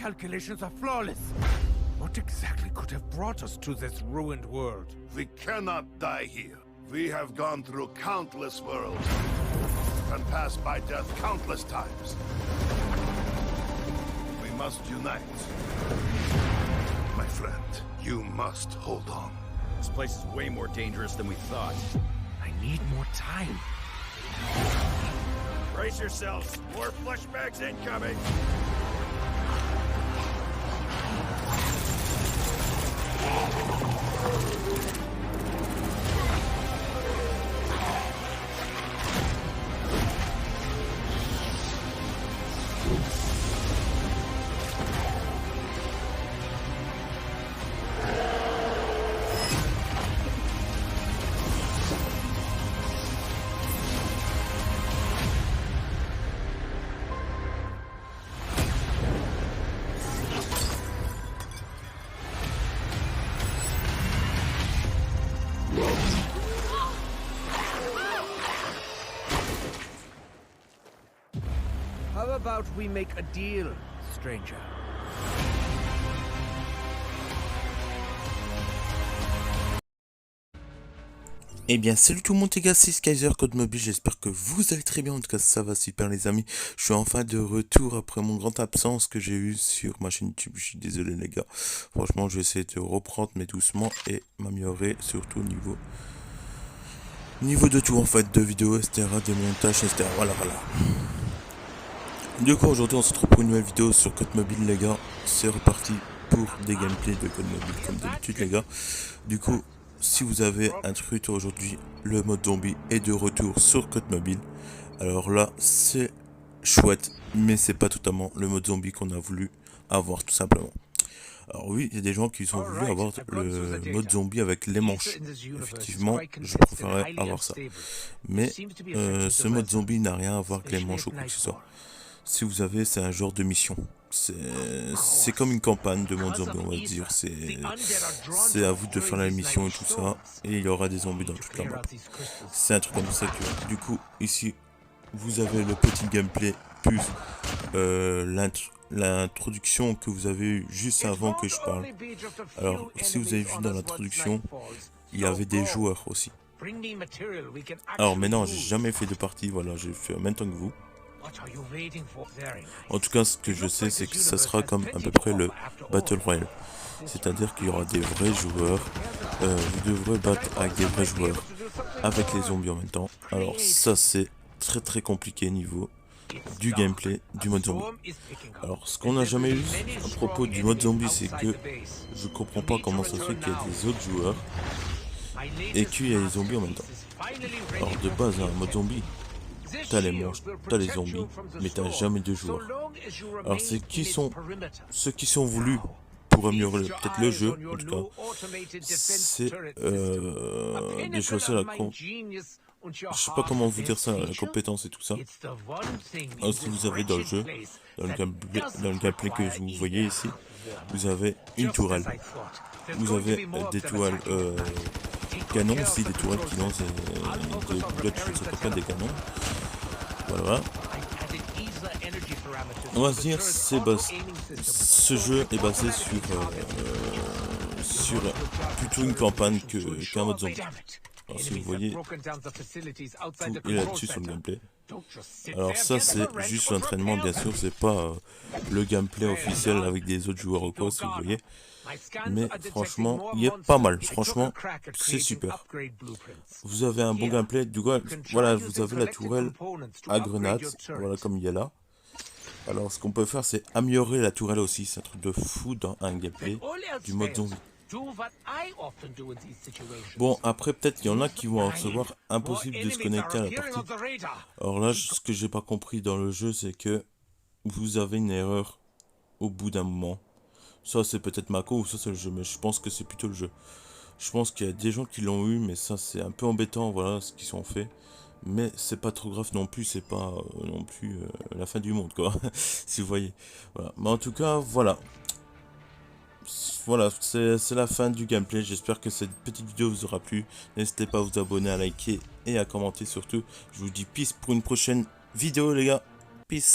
calculations are flawless. What exactly could have brought us to this ruined world? We cannot die here. We have gone through countless worlds and passed by death countless times. We must unite. My friend, you must hold on. This place is way more dangerous than we thought. I need more time. Brace yourselves. More flashbacks incoming. How about we make a deal, stranger? Eh bien salut tout le monde les gars, c'est Skyzer Code Mobile, j'espère que vous allez très bien, en tout cas ça va super les amis. Je suis enfin de retour après mon grande absence que j'ai eu sur ma chaîne YouTube, je suis désolé les gars. Franchement je vais essayer de reprendre mais doucement et m'améliorer surtout au niveau de tout en fait, de vidéos etc, des montages etc, voilà. Du coup aujourd'hui on se retrouve pour une nouvelle vidéo sur Code Mobile les gars, c'est reparti pour des gameplays de Code Mobile comme d'habitude les gars. Du coup si vous avez un truc aujourd'hui, le mode zombie est de retour sur Code Mobile. Alors là, c'est chouette, mais c'est pas totalement le mode zombie qu'on a voulu avoir tout simplement. Alors oui, il y a des gens qui ont voulu avoir le mode zombie avec les manches. Effectivement, je préférerais avoir ça. Mais ce mode zombie n'a rien à voir avec les manches ou quoi que ce soit. Si vous avez, c'est un genre de mission. C'est comme une campagne de mode zombie, on va dire. C'est à vous de faire la mission et tout ça. Et il y aura des zombies dans toute la map. C'est un truc comme ça que... Du coup, ici, vous avez le petit gameplay plus l'introduction que vous avez eu juste avant que je parle. Alors, si vous avez vu dans l'introduction, il y avait des joueurs aussi. Alors maintenant, j'ai jamais fait de partie. Voilà, j'ai fait en même temps que vous. En tout cas, ce que je sais, c'est que ça sera comme à peu près le Battle Royale. C'est-à-dire qu'il y aura des vrais joueurs. Vous devrez battre avec des vrais joueurs. Avec les zombies en même temps. Alors ça, c'est très compliqué niveau du gameplay du mode zombie. Alors ce qu'on n'a jamais eu à propos du mode zombie, c'est que je comprends pas comment ça se fait qu'il y a des autres joueurs et qu'il y a les zombies en même temps. Alors de base, un mode zombie, t'as les monstres, t'as les zombies, mais t'as jamais de joueurs. Alors c'est ceux qui sont voulus pour améliorer peut-être le jeu, en tout cas, c'est de choisir la je sais pas comment vous dire ça, la compétence et tout ça. Alors, si vous avez dans le jeu, dans le gameplay que vous voyez ici, vous avez une tourelle. Vous avez des tourelles canons aussi, des tourelles qui lancent des boulettes, je ne sais pas, des canons. Voilà. On va se dire, ce jeu est basé sur plutôt une campagne qu'un mode zombie. Alors, si vous voyez, tout est là-dessus sur le gameplay. Alors ça c'est juste l'entraînement bien sûr, c'est pas le gameplay officiel avec des autres joueurs ou quoi si vous voyez. Mais franchement, il est pas mal, franchement, c'est super. Vous avez un bon gameplay, du coup, voilà, vous avez la tourelle à grenade, voilà comme il y a là. Alors ce qu'on peut faire c'est améliorer la tourelle aussi, c'est un truc de fou dans un gameplay du mode zombie. Bon, après peut-être il y en a qui vont recevoir impossible de se connecter à la partie. Alors là, ce que j'ai pas compris dans le jeu, c'est que vous avez une erreur au bout d'un moment. Ça c'est peut-être Mako ou ça c'est le jeu, mais je pense que c'est plutôt le jeu. Je pense qu'il y a des gens qui l'ont eu, mais ça c'est un peu embêtant, voilà ce qu'ils ont fait. Mais c'est pas trop grave non plus, c'est pas non plus la fin du monde quoi, si vous voyez. Voilà. Mais en tout cas, voilà. Voilà, c'est la fin du gameplay. J'espère que cette petite vidéo vous aura plu. N'hésitez pas à vous abonner, à liker et à commenter surtout. Je vous dis peace pour une prochaine vidéo les gars. Peace.